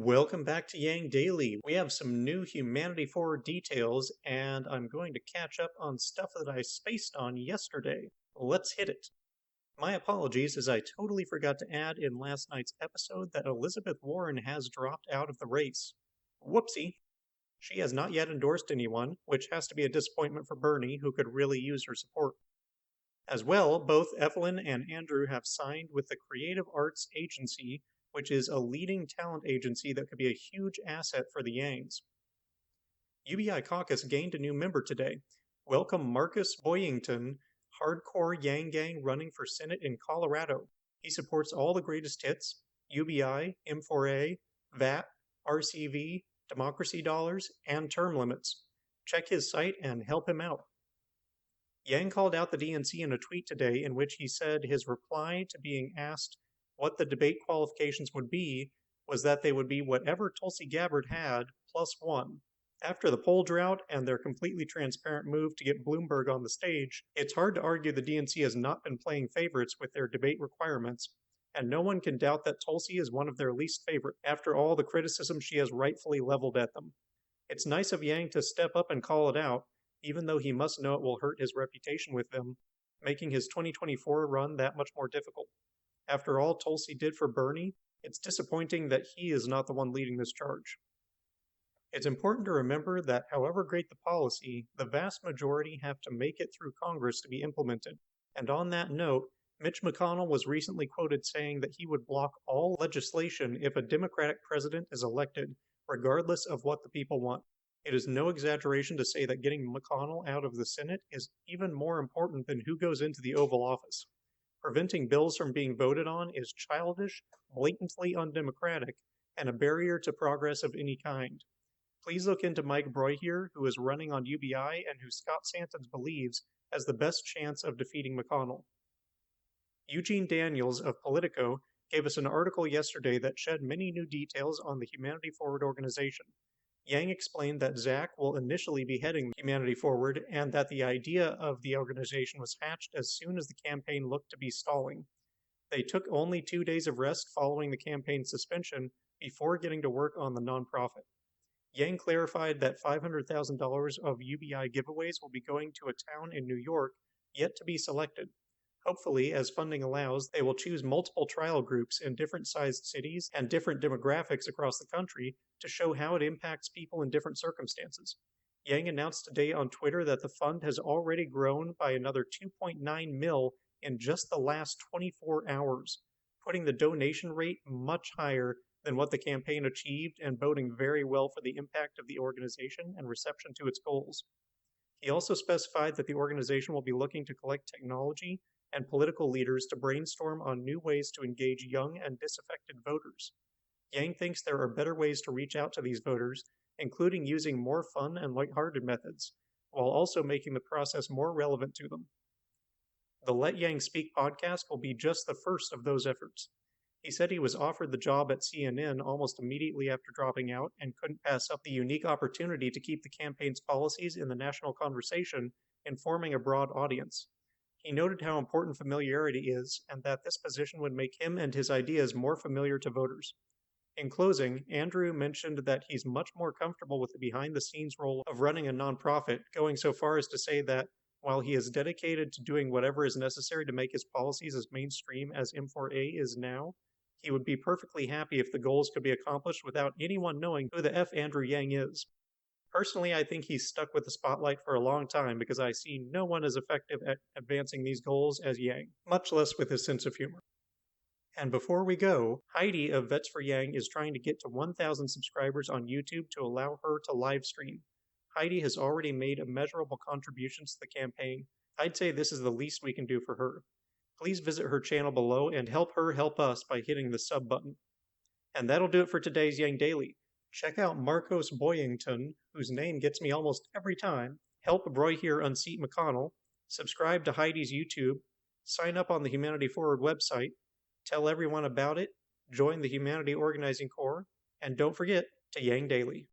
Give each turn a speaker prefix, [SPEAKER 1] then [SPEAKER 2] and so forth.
[SPEAKER 1] Welcome back to Yang Daily. We have some new Humanity Forward details, and I'm going to catch up on stuff that I spaced on yesterday. Let's hit it. My apologies, as I totally forgot to add in last night's episode that Elizabeth Warren has dropped out of the race. Whoopsie. She has not yet endorsed anyone, which has to be a disappointment for Bernie, who could really use her support. As well, both Evelyn and Andrew have signed with the Creative Arts Agency, which is a leading talent agency that could be a huge asset for the Yangs. UBI caucus gained a new member today. Welcome Marcus Boyington, hardcore Yang gang running for Senate in Colorado. He supports all the greatest hits, UBI, M4A, VAT, RCV, democracy dollars, and term limits. Check his site and help him out. Yang called out the DNC in a tweet today in which he said his reply to being asked what the debate qualifications would be was that they would be whatever Tulsi Gabbard had plus one. After the poll drought and their completely transparent move to get Bloomberg on the stage, it's hard to argue the DNC has not been playing favorites with their debate requirements, and no one can doubt that Tulsi is one of their least favorite after all the criticism she has rightfully leveled at them. It's nice of Yang to step up and call it out, even though he must know it will hurt his reputation with them, making his 2024 run that much more difficult. After all Tulsi did for Bernie, it's disappointing that he is not the one leading this charge. It's important to remember that however great the policy, the vast majority have to make it through Congress to be implemented. And on that note, Mitch McConnell was recently quoted saying that he would block all legislation if a Democratic president is elected, regardless of what the people want. It is no exaggeration to say that getting McConnell out of the Senate is even more important than who goes into the Oval Office. Preventing bills from being voted on is childish, blatantly undemocratic, and a barrier to progress of any kind. Please look into Mike Broyhier, who is running on UBI and who Scott Santens believes has the best chance of defeating McConnell. Eugene Daniels of Politico gave us an article yesterday that shed many new details on the Humanity Forward organization. Yang explained that Zach will initially be heading Humanity Forward and that the idea of the organization was hatched as soon as the campaign looked to be stalling. They took only 2 days of rest following the campaign suspension before getting to work on the nonprofit. Yang clarified that $500,000 of UBI giveaways will be going to a town in New York yet to be selected. Hopefully, as funding allows, they will choose multiple trial groups in different sized cities and different demographics across the country to show how it impacts people in different circumstances. Yang announced today on Twitter that the fund has already grown by another 2.9 mil in just the last 24 hours, putting the donation rate much higher than what the campaign achieved and boding very well for the impact of the organization and reception to its goals. He also specified that the organization will be looking to collect technology and political leaders to brainstorm on new ways to engage young and disaffected voters. Yang thinks there are better ways to reach out to these voters, including using more fun and lighthearted methods, while also making the process more relevant to them. The Let Yang Speak podcast will be just the first of those efforts. He said he was offered the job at CNN almost immediately after dropping out and couldn't pass up the unique opportunity to keep the campaign's policies in the national conversation, informing a broad audience. He noted how important familiarity is and that this position would make him and his ideas more familiar to voters. In closing, Andrew mentioned that he's much more comfortable with the behind-the-scenes role of running a nonprofit, going so far as to say that, while he is dedicated to doing whatever is necessary to make his policies as mainstream as M4A is now, he would be perfectly happy if the goals could be accomplished without anyone knowing who the F Andrew Yang is. Personally, I think he's stuck with the spotlight for a long time because I see no one as effective at advancing these goals as Yang, much less with his sense of humor. And before we go, Heidi of Vets for Yang is trying to get to 1,000 subscribers on YouTube to allow her to live stream. Heidi has already made immeasurable contributions to the campaign. I'd say this is the least we can do for her. Please visit her channel below and help her help us by hitting the sub button. And that'll do it for today's Yang Daily. Check out Marcos Boyington, whose name gets me almost every time, help Broyhier unseat McConnell, subscribe to Heidi's YouTube, sign up on the Humanity Forward website, tell everyone about it, join the Humanity Organizing Corps, and don't forget to Yang Daily.